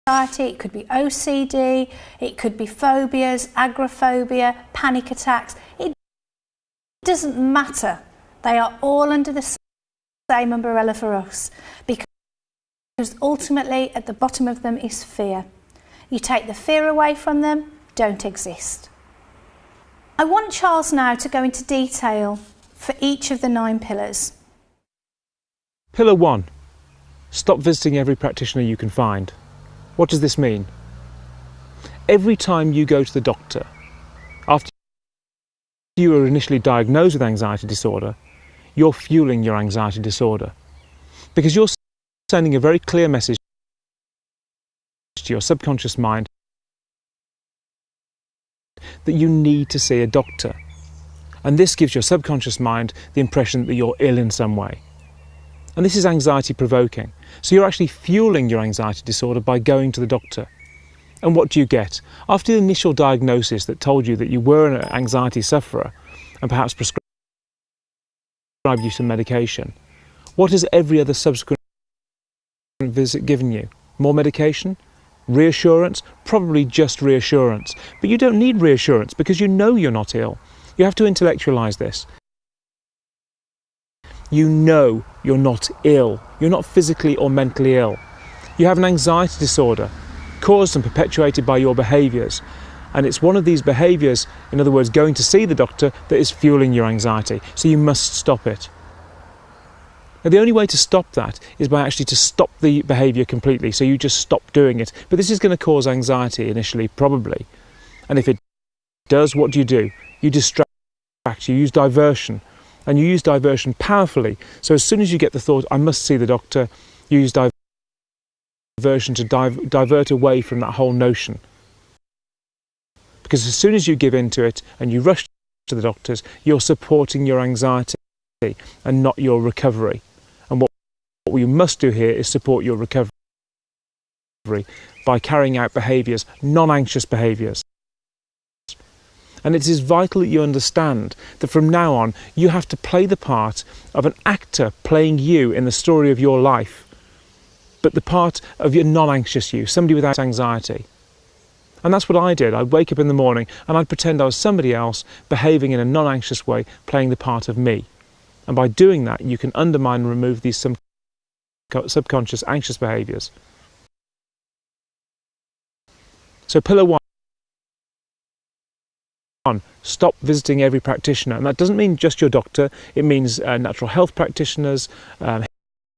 anxiety, it could be OCD, it could be phobias, agoraphobia, panic attacks. It doesn't matter. They are all under the same umbrella for us, because ultimately at the bottom of them is fear. You take the fear away from them, don't exist. I want Charles now to go into detail for each of the 9 pillars. Pillar 1. Stop visiting every practitioner you can find. What does this mean? Every time you go to the doctor, after you were initially diagnosed with anxiety disorder, you're fueling your anxiety disorder, because you're sending a very clear message to your subconscious mind that you need to see a doctor. And this gives your subconscious mind the impression that you're ill in some way. And this is anxiety provoking. So you're actually fueling your anxiety disorder by going to the doctor. And what do you get? After the initial diagnosis that told you that you were an anxiety sufferer and perhaps prescribed you some medication, what has every other subsequent visit given you? More medication? Reassurance? Probably just reassurance. But you don't need reassurance because you know you're not ill. You have to intellectualize this. You know you're not ill. You're not physically or mentally ill. You have an anxiety disorder caused and perpetuated by your behaviours. And it's one of these behaviours, in other words, going to see the doctor, that is fueling your anxiety. So you must stop it. Now, the only way to stop that is by actually to stop the behaviour completely. So you just stop doing it. But this is going to cause anxiety initially, probably. And if it does, what do? You distract, you use diversion. And you use diversion powerfully. So as soon as you get the thought, I must see the doctor, you use diversion to divert away from that whole notion. Because as soon as you give in to it and you rush to the doctors, you're supporting your anxiety and not your recovery. And what you must do here is support your recovery by carrying out behaviours, non-anxious behaviours. And it is vital that you understand that from now on, you have to play the part of an actor playing you in the story of your life, but the part of your non-anxious you, somebody without anxiety. And that's what I did. I'd wake up in the morning and I'd pretend I was somebody else behaving in a non-anxious way, playing the part of me. And by doing that, you can undermine and remove these subconscious anxious behaviours. So pillar 1. Stop visiting every practitioner. And that doesn't mean just your doctor. It means natural health practitioners,